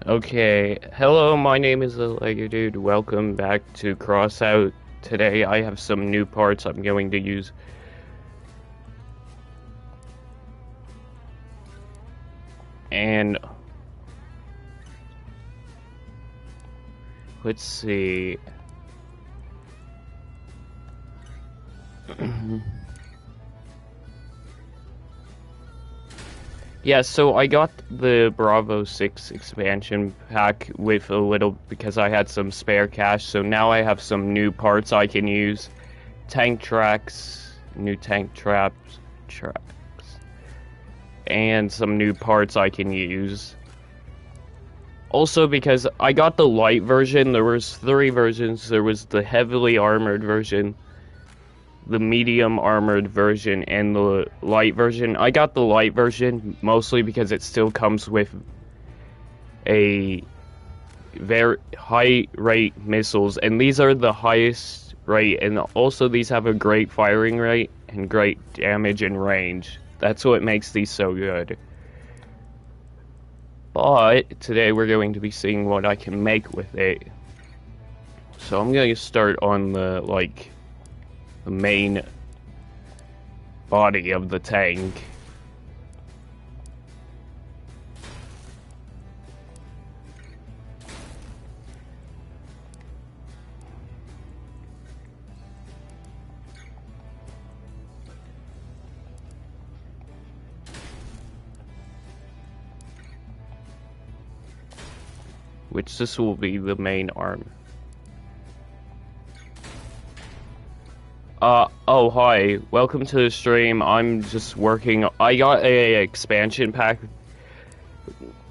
Okay, hello, my name is LittleLegoDude. Welcome back to Crossout. Today I have some new parts I'm going to use. And let's see. Yeah, so I got the Bravo 6 expansion pack with a little because I had some spare cash. So now I have some new parts I can use. Tank tracks, new tank tracks, and some new parts I can use. Also, because I got the light version, there was three versions. There was the heavily armored version, the medium armored version, and the light version. I got the light version mostly because it still comes with a very high rate missiles, and these are the highest rate, and also these have a great firing rate and great damage and range. That's what makes these so good. But today we're going to be seeing what I can make with it. So I'm going to start on the main body of the tank. Which this will be the main arm. Oh hi, welcome to the stream. I'm just working. I got a expansion pack.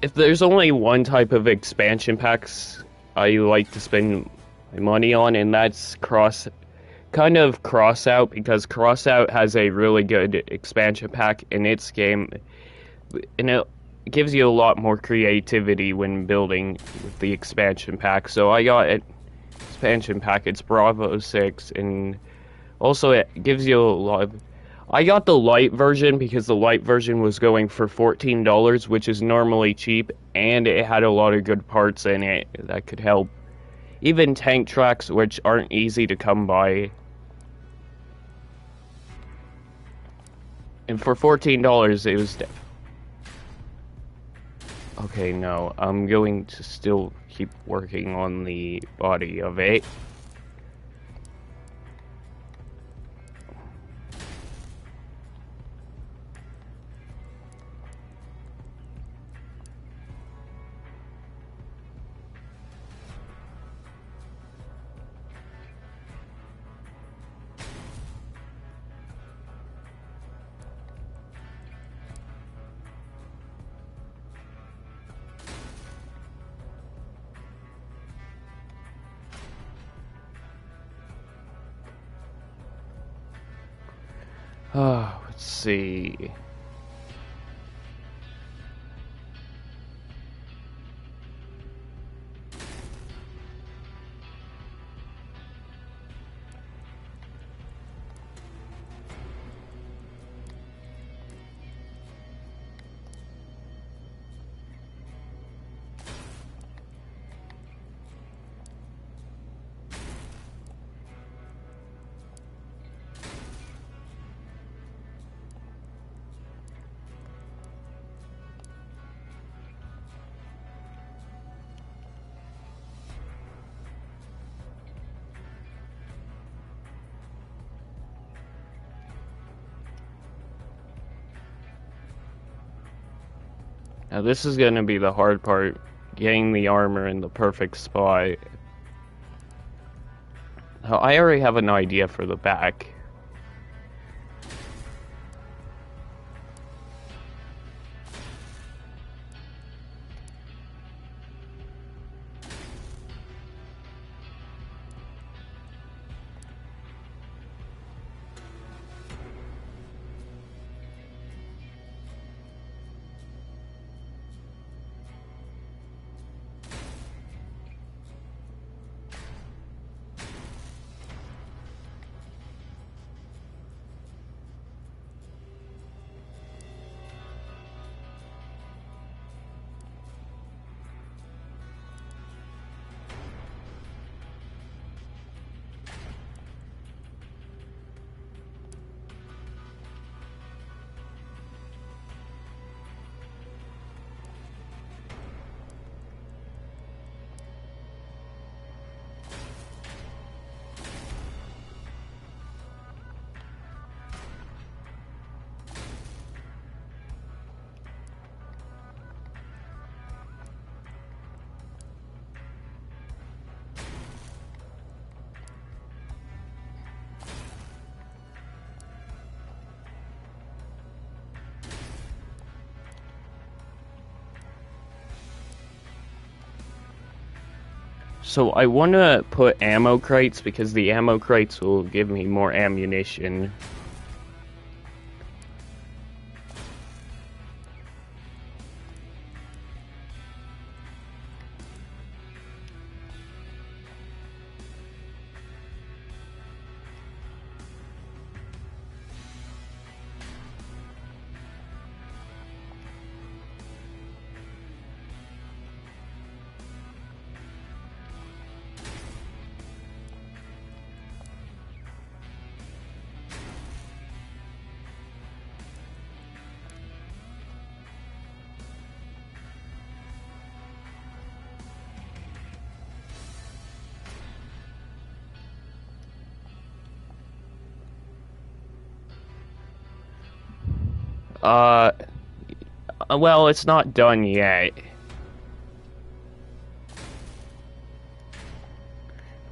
If there's only one type of expansion packs I like to spend my money on, and that's Cossout, because Crossout has a really good expansion pack in its game, and it gives you a lot more creativity when building with the expansion pack. So I got an expansion pack. It's Bravo 6, and also it gives you a lot of... I got the light version because the light version was going for $14, which is normally cheap, and it had a lot of good parts in it that could help. Even tank tracks, which aren't easy to come by. And for $14, it was... Okay, no, I'm going to still keep working on the body of it. Let's see. Now this is going to be the hard part, getting the armor in the perfect spot. Now, I already have an idea for the back. So I want to put ammo crates because the ammo crates will give me more ammunition. Well, it's not done yet.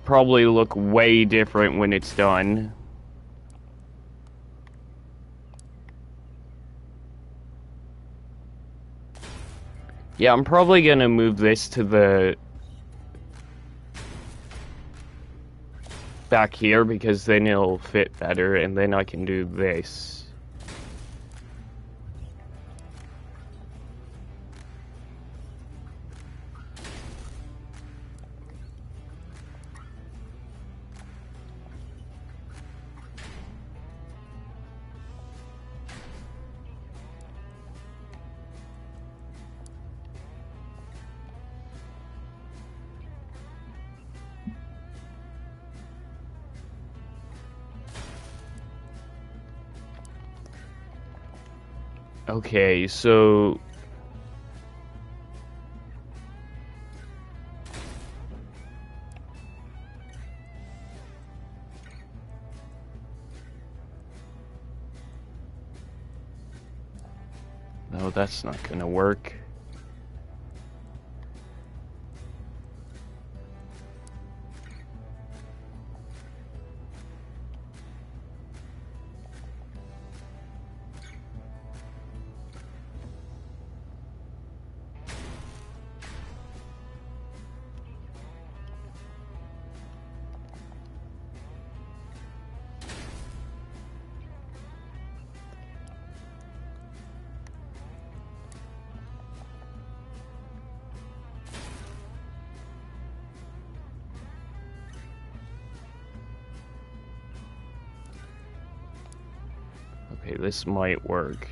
Probably look way different when it's done. Yeah, I'm probably gonna move this to the back here because then it'll fit better, and then I can do this. Okay, so no, that's not gonna work. Okay, this might work.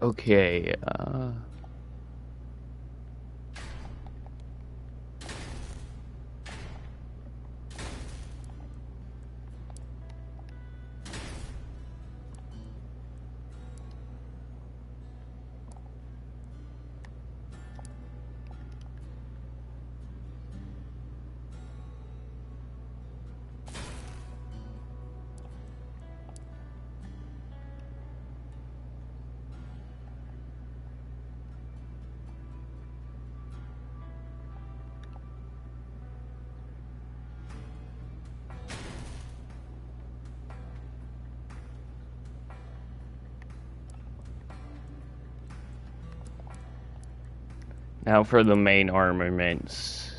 Okay, Now for the main armaments.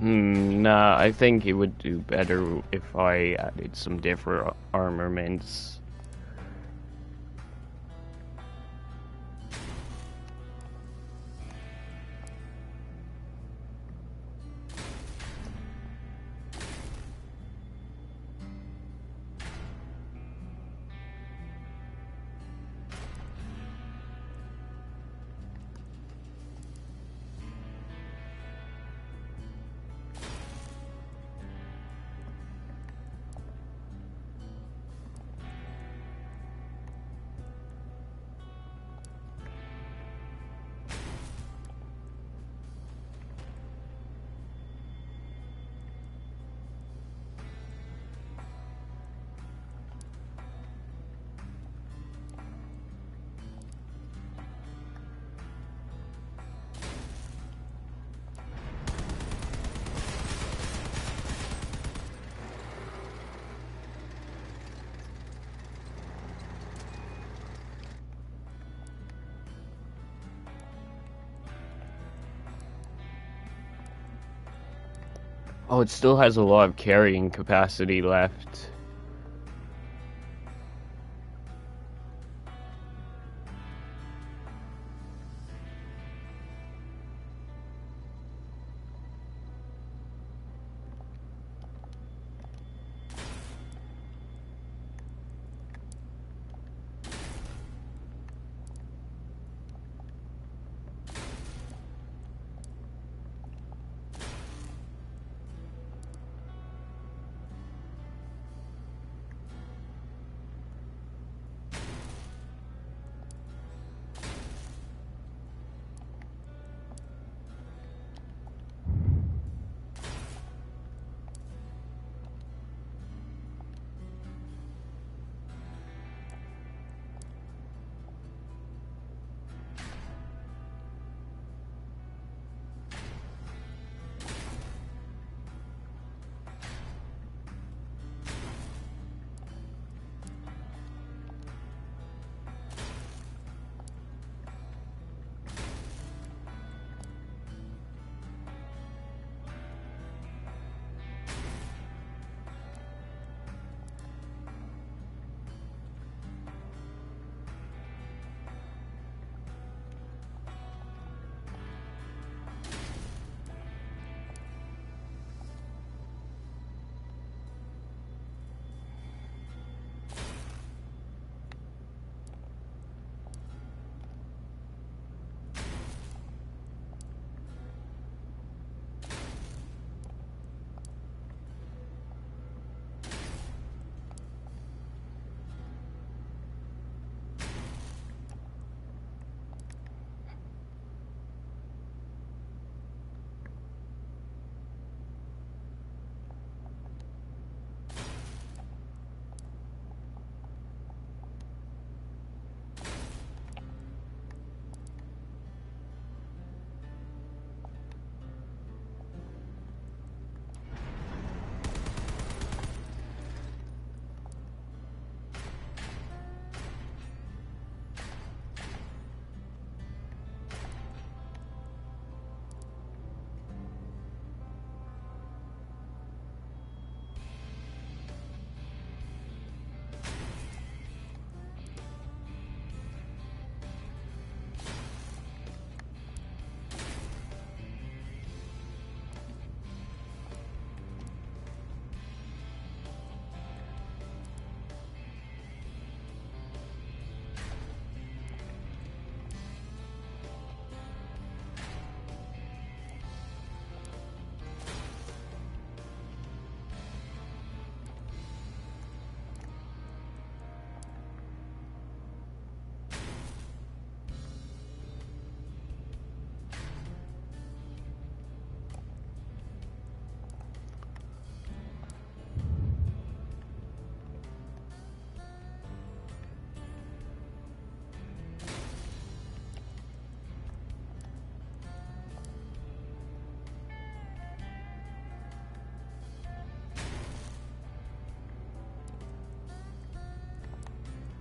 Nah, I think it would do better if I added some different armaments. Oh, it still has a lot of carrying capacity left.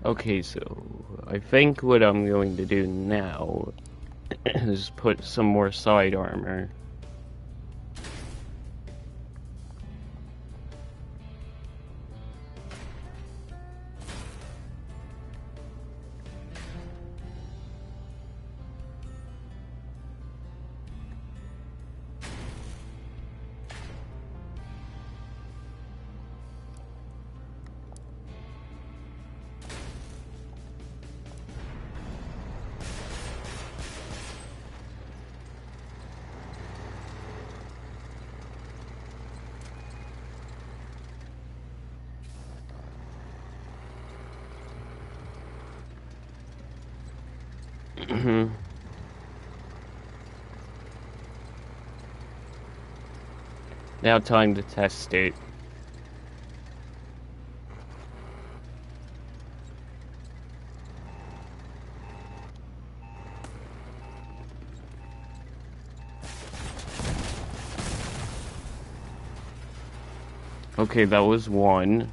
Okay, so I think what I'm going to do now is put some more side armor. Now time to test it. Okay, that was one.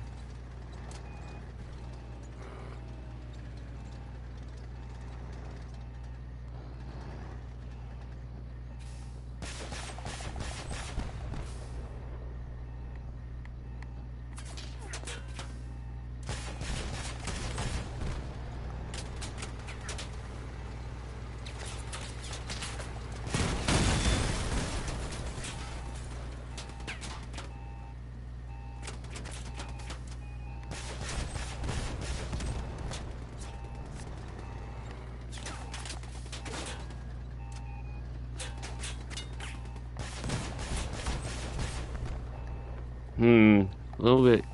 A little bit.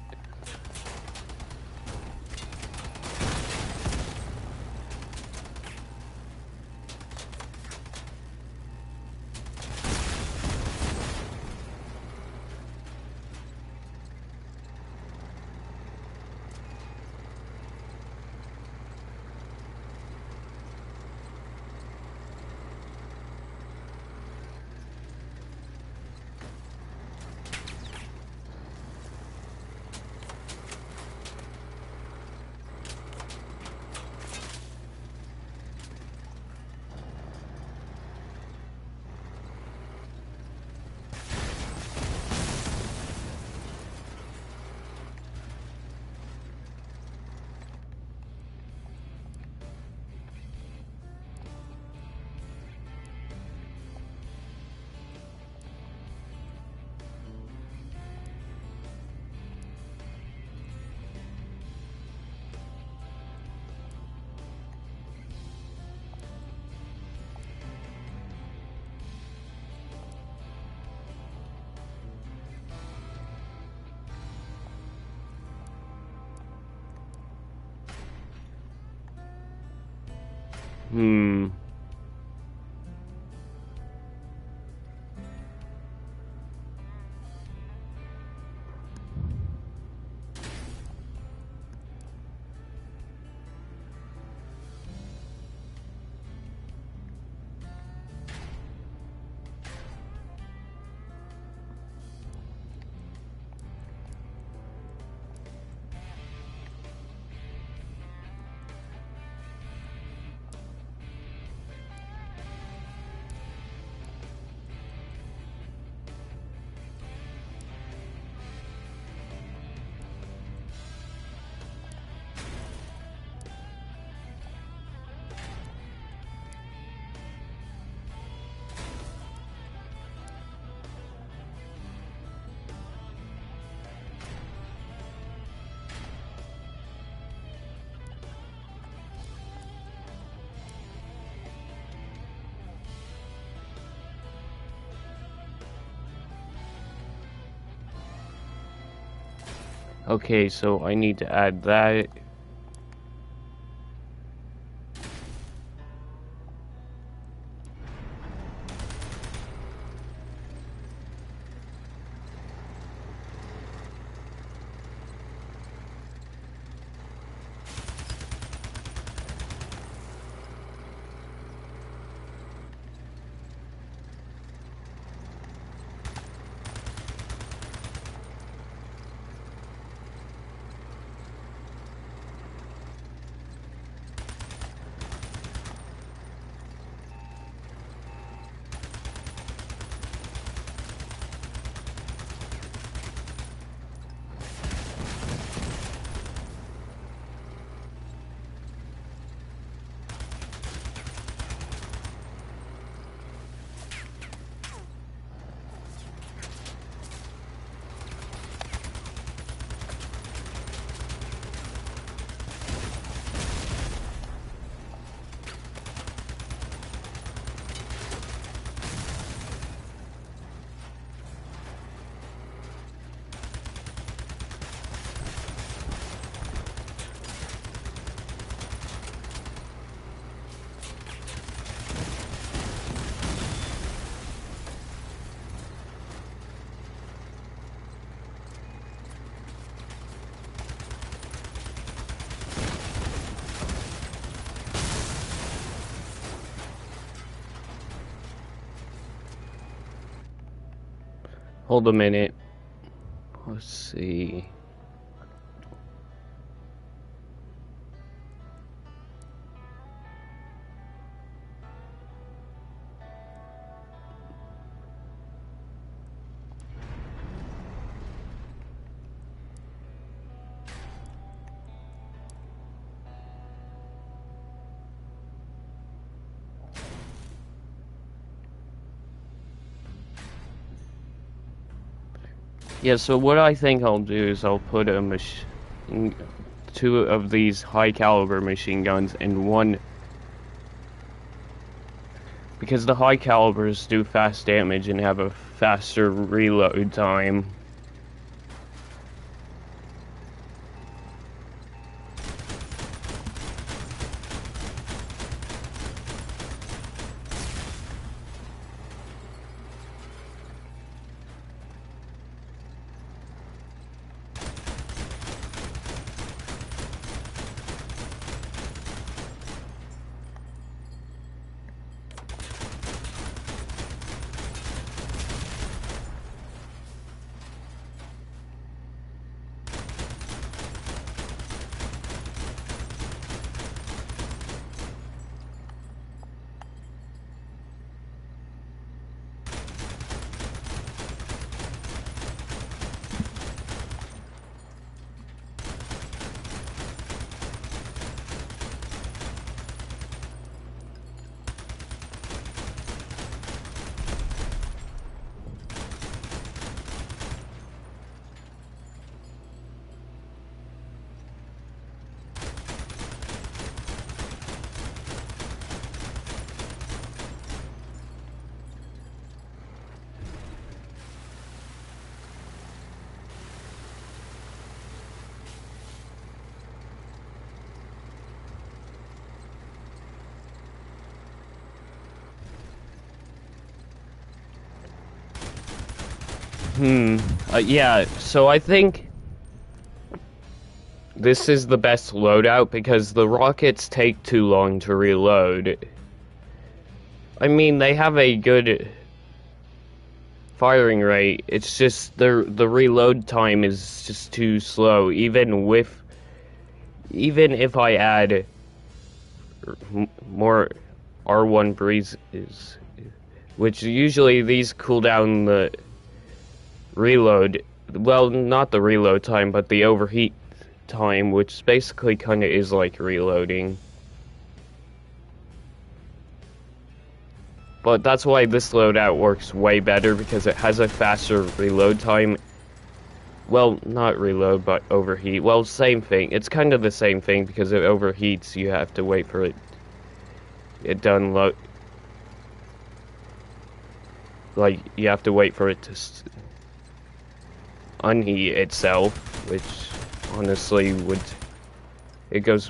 Hmm. Okay, so I need to add that. Hold a minute. Let's see. Yeah, so what I think I'll do is I'll put two of these high caliber machine guns in one, because the high calibers do fast damage and have a faster reload time. Yeah, so I think this is the best loadout because the rockets take too long to reload. I mean, they have a good firing rate, it's just the reload time is just too slow, even if I add more R1 breezes, which usually these cool down the reload, well, not the reload time, but the overheat time, which basically kinda is like reloading. But that's why this loadout works way better, because it has a faster reload time. Well, not reload, but overheat. Well, same thing. It's kind of the same thing, because it overheats, you have to wait for it done load. Like, you have to wait for it to unheat itself, which honestly it goes.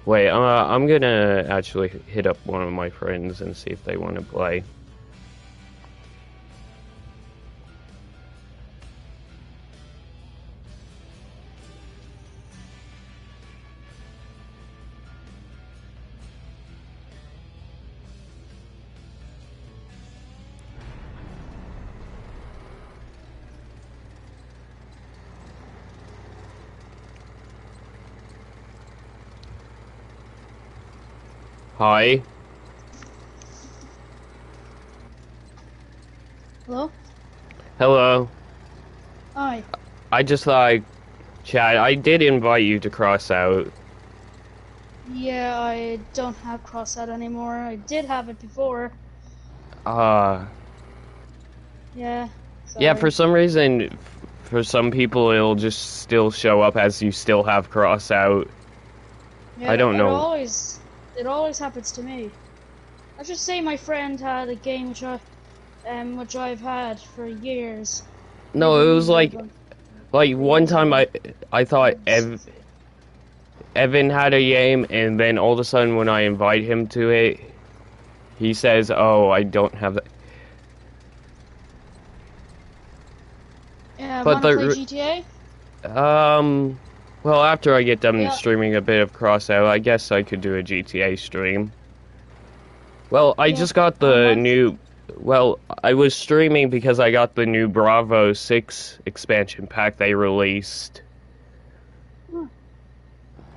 Wait, I'm gonna actually hit up one of my friends and see if they want to play. Hi. Hello? Hello. Hi. I just thought I'd chat. I did invite you to Cossout. Yeah, I don't have Cossout anymore. I did have it before. Yeah, Yeah, sorry. for some reason, for some people, it'll just still show up as you still have Cossout. Yeah, I don't know. it always happens to me. Let's just say my friend had a game which I've had for years. No, Maybe it was like, 3 years one time ago. I thought Evan had a game, and then all of a sudden when I invite him to it, he says, "Oh, I don't have that." Yeah, But wanna play GTA? Well, after I get done Yeah, streaming a bit of Crossout, I guess I could do a GTA stream. Well, I yeah, just got I the might. new... Well, I was streaming because I got the new Bravo 6 expansion pack they released. Hmm.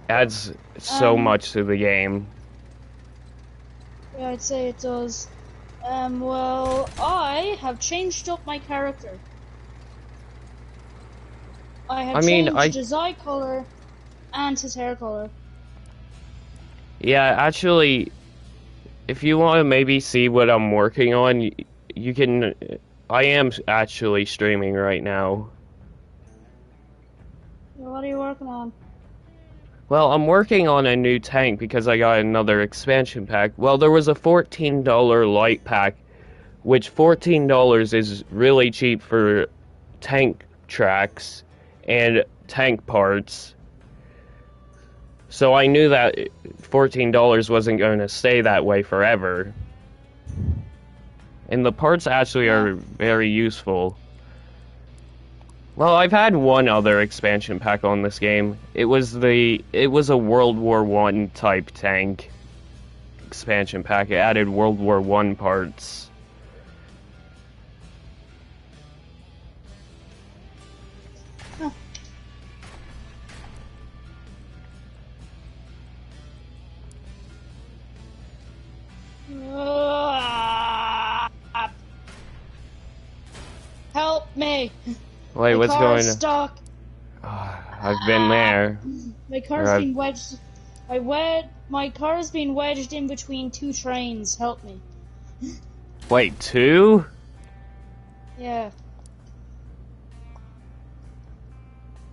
Adds so Um, much to the game. yeah, I'd say it does. Well, I have changed up my character. I have I mean, changed his eye color and his hair color. Yeah, actually, if you want to maybe see what I'm working on, you can... I am actually streaming right now. What are you working on? Well, I'm working on a new tank because I got another expansion pack. Well, there was a $14 light pack, which $14 is really cheap for tank tracks and tank parts. So I knew that $14 wasn't going to stay that way forever. And the parts actually Yeah. are very useful. Well, I've had one other expansion pack on this game. It was a World War One type tank expansion pack. It added World War One parts. Huh. Help me! Wait, My what's car is going on? stuck. I've been there. My Or car's being wedged. My car's being wedged in between two trains. Help me. Wait, two? Yeah.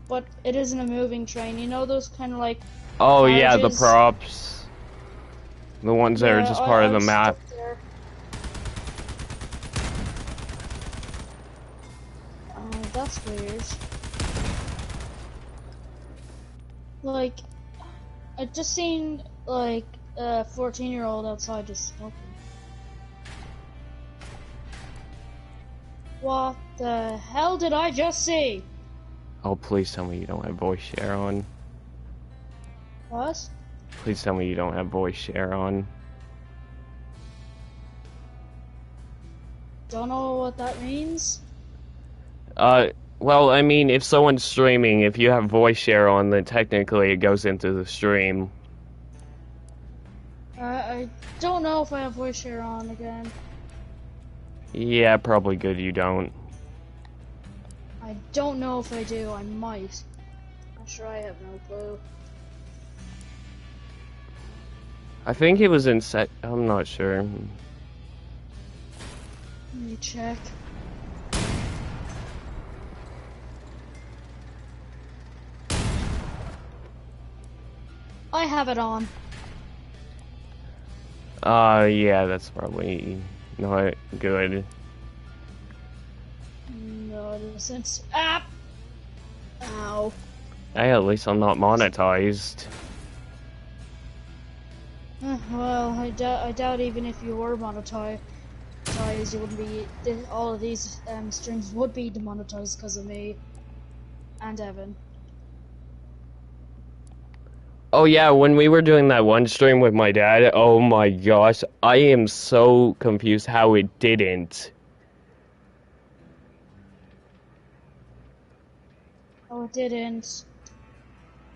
But it isn't a moving train. You know those kind of like Oh yeah, the carriages? props. The ones that are Yeah, just part I of the was map. stuck there. That's weird. Like, I just seen like a 14-year-old outside just smoking. What the hell did I just see? Oh, please tell me you don't have voice share on. What? Please tell me you don't have voice share on. Don't know what that means. Well, I mean, if someone's streaming, if you have voice share on, then technically it goes into the stream. I don't know if I have voice share on again. Yeah, probably good you don't. I don't know if I do. I might. I'm sure I have no clue. I think it was in set. I'm not sure. Let me check. I have it on. Yeah, that's probably not good. No, it isn't. Ah! Ow. Hey, at least I'm not monetized. Well, I doubt even if you were monetized, you wouldn't be. All of these streams would be demonetized because of me and Evan. Oh yeah, when we were doing that one stream with my dad, oh my gosh, I am so confused how it didn't. Oh, it didn't.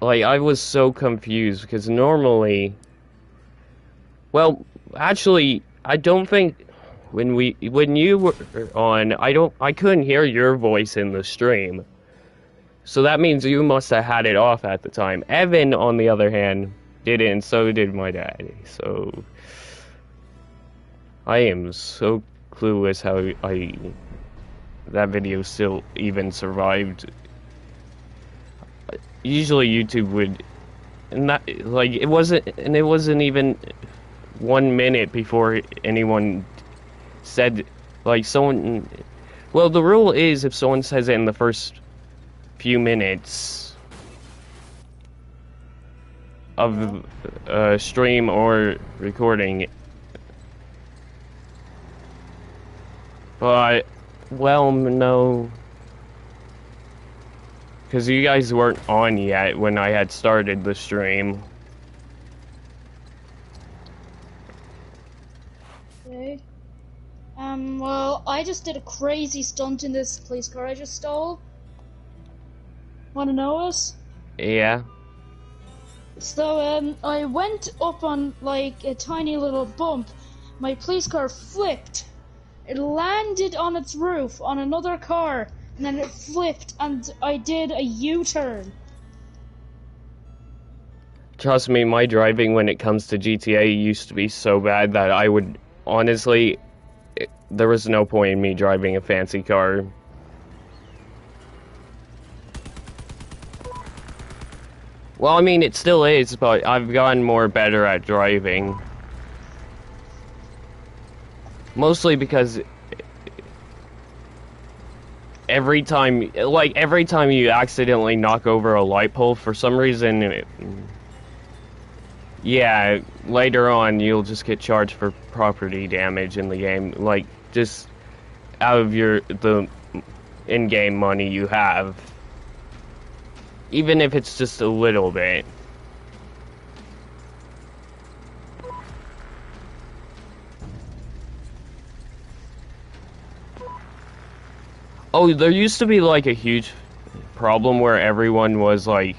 Like, I was so confused because normally... Well, actually, I don't think when you were on, I couldn't hear your voice in the stream. So that means you must have had it off at the time. Evan, on the other hand, didn't, and so did my dad. So I am so clueless how that video still even survived. Usually YouTube would, not like it wasn't even 1 minute before anyone said, like, someone. Well, the rule is if someone says it in the first few minutes of stream or recording. But, well, no. Because you guys weren't on yet when I had started the stream. Okay. Well, I just did a crazy stunt in this police car I just stole. Wanna know it? Yeah. So, I went up on, like, a tiny little bump. My police car flipped. It landed on its roof on another car, and then it flipped, and I did a U-turn. Trust me, my driving when it comes to GTA used to be so bad that I would, honestly, there was no point in me driving a fancy car. Well, I mean, it still is, but I've gotten more better at driving. Mostly because every time you accidentally knock over a light pole, for some reason, yeah, later on you'll just get charged for property damage in the game, like, just out of the in-game money you have. Even if it's just a little bit. Oh, there used to be, like, a huge problem where everyone was, like,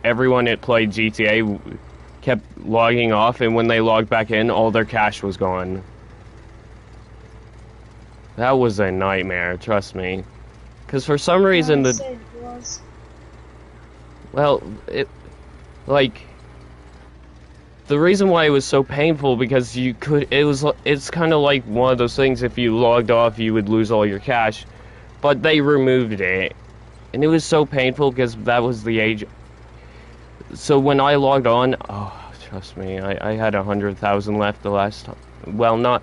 everyone that played GTA kept logging off, and when they logged back in, all their cash was gone. That was a nightmare, trust me. Because for some reason, well, the reason why it was so painful, because it's kind of like one of those things, if you logged off, you would lose all your cash. But they removed it. And it was so painful because that was the age. So when I logged on, oh, trust me, I had 100,000 left the last time. Well, not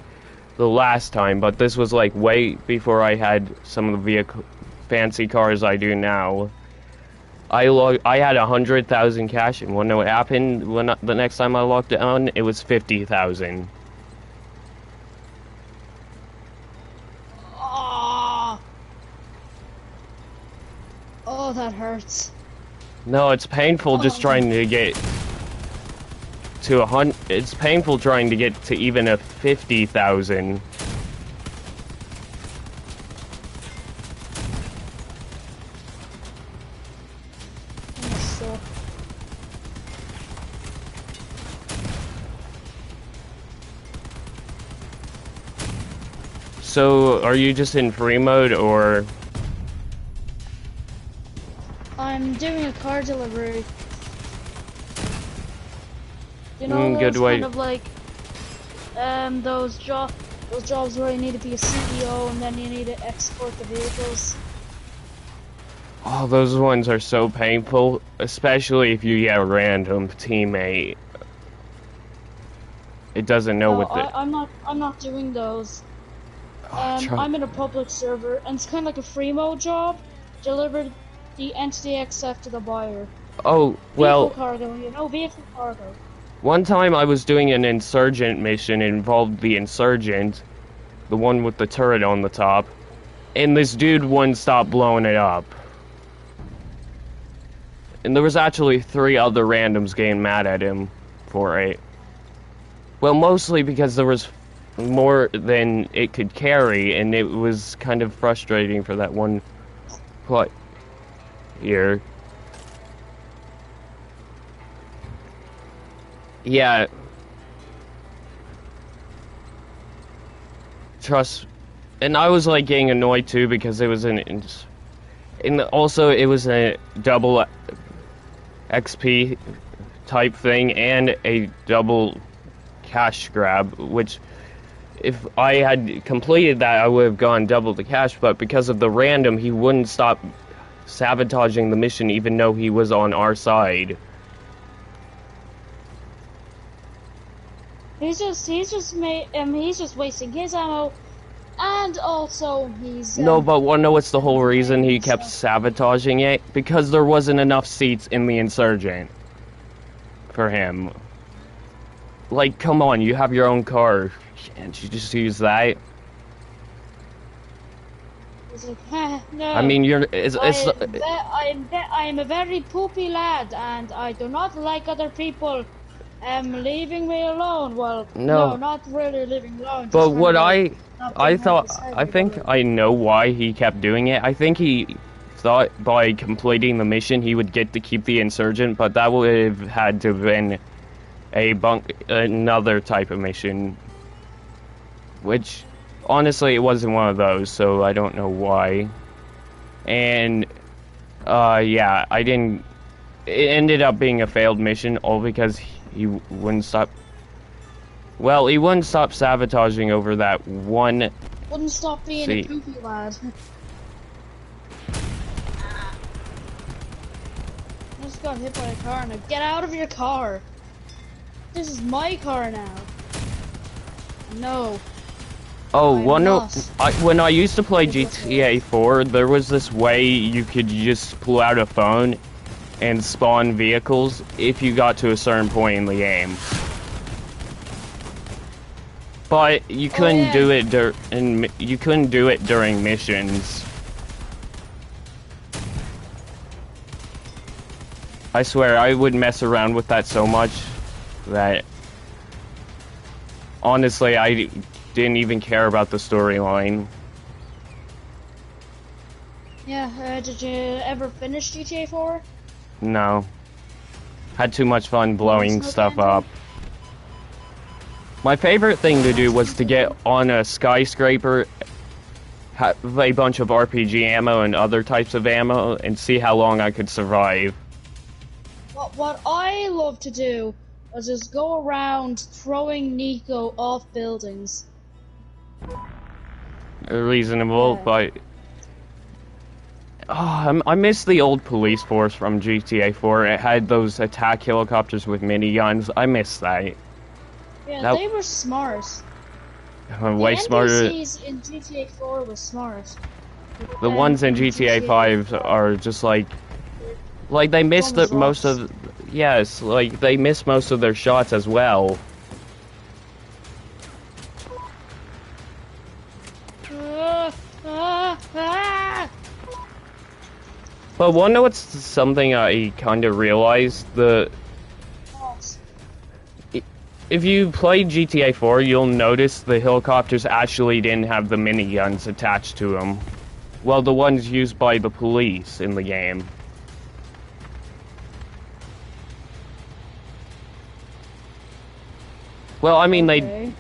the last time, but this was like way before I had some of the fancy cars I do now. I had 100,000 cash, and when it happened, the next time I logged on, it was 50,000. Oh, that hurts. No, it's painful just trying to get to 100. It's painful trying to get to even a 50,000. So, are you just in free mode, or? I'm doing a car delivery. You know, good those way. kind of like, those jobs where you need to be a CEO and then you need to export the vehicles. Oh, those ones are so painful, especially if you get a random teammate. It doesn't know what the. I'm not doing those. I'm in a public server, and it's kind of like a free mode job. Deliver the entity except to the buyer. Oh, well. Vehicle cargo, you know, vehicle cargo. One time I was doing an insurgent mission. It involved the insurgent, the one with the turret on the top, and this dude wouldn't stop blowing it up. And there was actually 3 other randoms getting mad at him for it. Well, mostly because there was more than it could carry, and it was kind of frustrating for that one player. Yeah. Trust. And I was like getting annoyed too because it was and also it was a double XP type thing and a double cash grab, which if I had completed that I would have gone double the cash, but because of the random he wouldn't stop sabotaging the mission even though he was on our side. He's just wasting his ammo, and also he's no, but wanna know what's the whole reason he kept sabotaging it? Because there wasn't enough seats in the insurgent for him. Like, come on, you have your own car. Can't you just use that? It's like, "Huh, no. I mean, it's I am a very poopy lad, and I do not like other people leaving me alone. Well, no, no. not really leaving alone, But just kind what of like not I being home thought, beside I me. But think like, I know why he kept doing it. I think he thought by completing the mission he would get to keep the insurgent, but that would have had to have been another type of mission, which honestly it wasn't one of those, so I don't know why. And yeah, I didn't. It ended up being a failed mission, all because he wouldn't stop. Well, he wouldn't stop sabotaging over that one. wouldn't stop being a poopy lad. I just got hit by a car now. Get out of your car! This is my car now. No. Oh, I'm when I used to play GTA 4, there was this way you could just pull out a phone and spawn vehicles if you got to a certain point in the game. But you couldn't do it you couldn't do it during missions. I swear, I would mess around with that so much that honestly, I didn't even care about the storyline. Yeah, did you ever finish GTA 4? No. Had too much fun blowing stuff up. My favorite thing to do was to get on a skyscraper, have a bunch of RPG ammo and other types of ammo, and see how long I could survive. What I love to do is just go around throwing Nico off buildings. Reasonable, Yeah. but I miss the old police force from GTA 4. It had those attack helicopters with miniguns. I miss that. Yeah, they were smart. Way the smarter. NPCs in GTA 4 were smart. The ones in GTA 5 are just like they missed most of. Yes, like they missed most of their shots as well. But wanna what's something I kind of realized? If you play GTA 4, you'll notice the helicopters actually didn't have the miniguns attached to them. Well, the ones used by the police in the game. Well, I mean, Okay.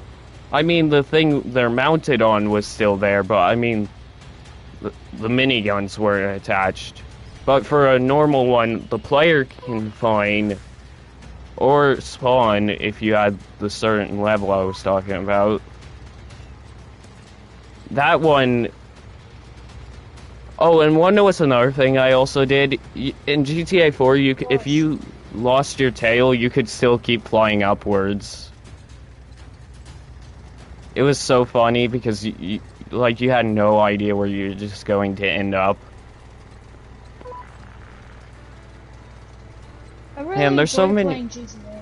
the thing they're mounted on was still there, but I mean, the miniguns weren't attached. But for a normal one, the player can find or spawn if you had the certain level I was talking about. That one. Oh, and wanna know what's another thing I also did? In GTA 4, if you lost your tail, you could still keep flying upwards. It was so funny because you had no idea where you're just going to end up. I really Damn, there's so enjoy many. playing GTA.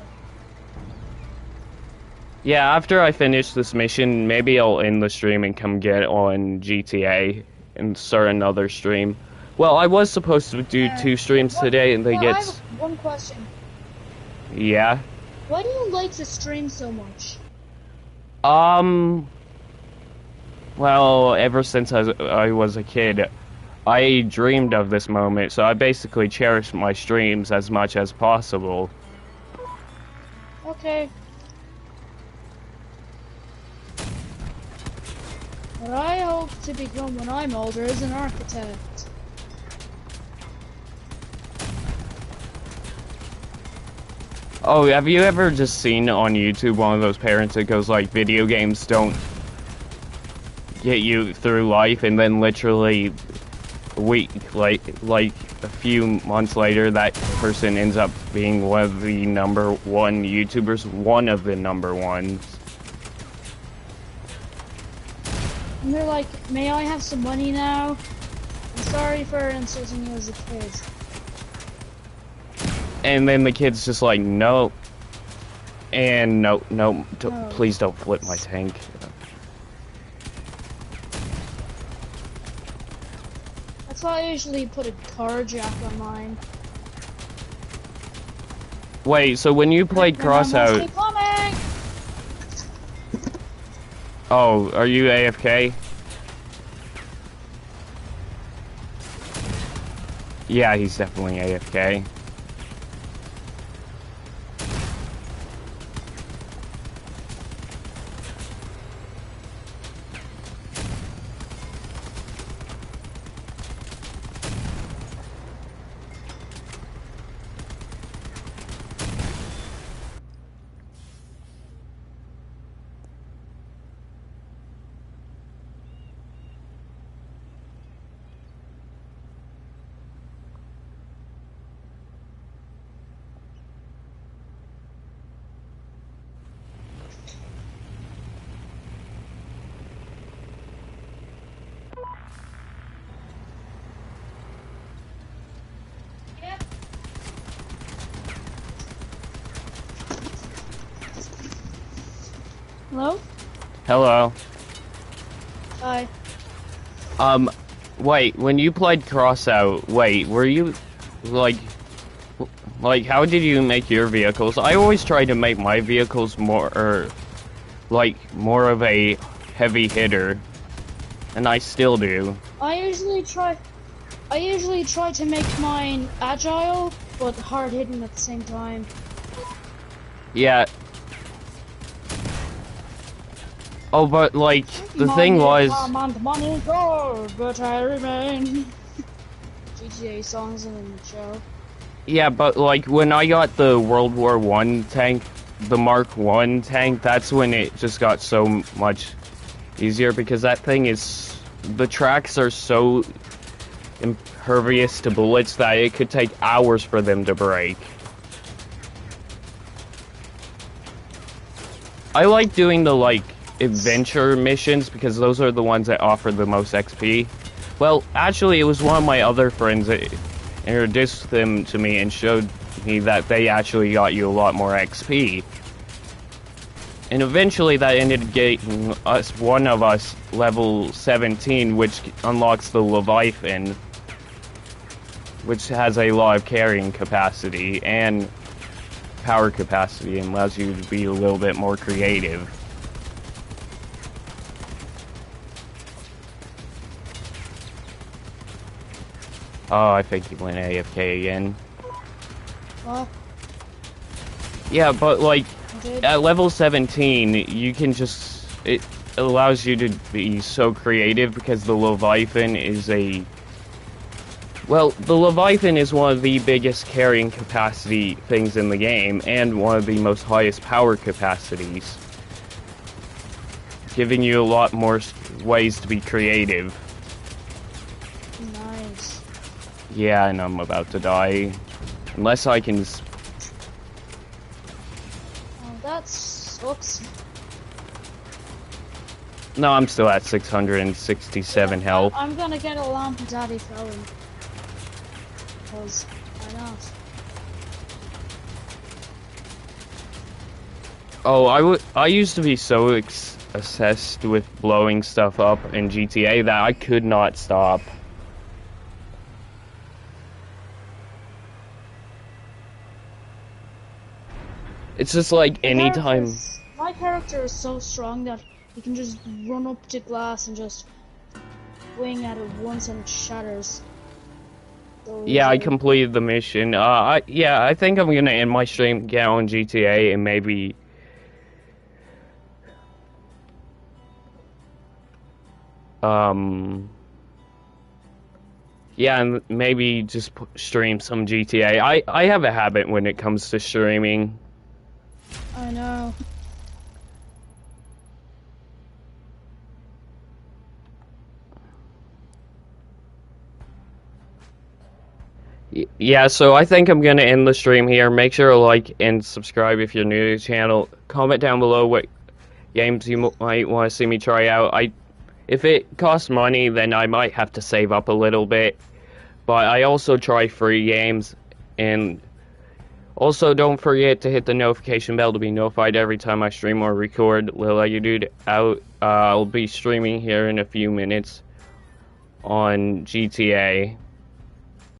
Yeah, after I finish this mission, maybe I'll end the stream and come get on GTA and start another stream. Well, I was supposed to do 2 streams today, and they I get. have one question. Yeah. Why do you like to stream so much? Well, ever since I was a kid, I dreamed of this moment, so I basically cherish my streams as much as possible. Okay. What I hope to become when I'm older is an architect. Oh, have you ever just seen on YouTube one of those parents that goes like, video games don't get you through life, and then literally a week, like a few months later, that person ends up being one of the #1 YouTubers, one of the #1s. And they're like, may I have some money now? I'm sorry for insulting you as a kid. And then the kid's just like, no. And no, please don't flip my tank. That's why I usually put a car jack on mine. Wait, so when you played Crossout... Oh, are you AFK? Yeah, he's definitely AFK. Hello? Hello. Hi. Wait, when you played Crossout, wait, were you, like, how did you make your vehicles? I always try to make my vehicles more, more of a heavy hitter, and I still do. I usually try to make mine agile, but hard-hitting at the same time. Yeah. Oh, but, like, the thing was... Money gold, but I remain. GTA songs in the show. Yeah, but, like, when I got the World War I tank, the Mark I tank, that's when it just got so much easier, because that thing is... The tracks are so impervious to bullets that it could take hours for them to break. I like doing the, like, adventure missions because those are the ones that offer the most XP. Well, actually, it was one of my other friends that introduced them to me and showed me that they actually got you a lot more XP. And eventually that ended getting one of us level 17, which unlocks the Leviathan, which has a lot of carrying capacity and power capacity and allows you to be a little bit more creative. Oh, I think he went AFK again. What? Yeah, but like, at level 17, you can just... It allows you to be so creative because the Leviathan is a... Well, the Leviathan is one of the biggest carrying capacity things in the game, and one of the most highest power capacities. Giving you a lot more ways to be creative. Nice. Yeah, and I'm about to die. Unless I can... Oh, that sucks. No, I'm still at 667 health. I'm gonna get a lamp of Daddy Felon. Because, why not? Oh, I used to be so obsessed with blowing stuff up in GTA that I could not stop. It's just like anytime... My character is so strong that he can just run up to glass and just wing at it once and it shatters. So yeah, I completed the mission. Yeah, I think I'm gonna end my stream, get on GTA, and maybe... Yeah, and maybe just stream some GTA. I have a habit when it comes to streaming. I know. Yeah, so I think I'm gonna end the stream here. Make sure to like and subscribe if you're new to the channel. Comment down below what games you might want to see me try out. If it costs money, then I might have to save up a little bit. But I also try free games, and also don't forget to hit the notification bell to be notified every time I stream or record LittleLegoDude out. I'll be streaming here in a few minutes on GTA.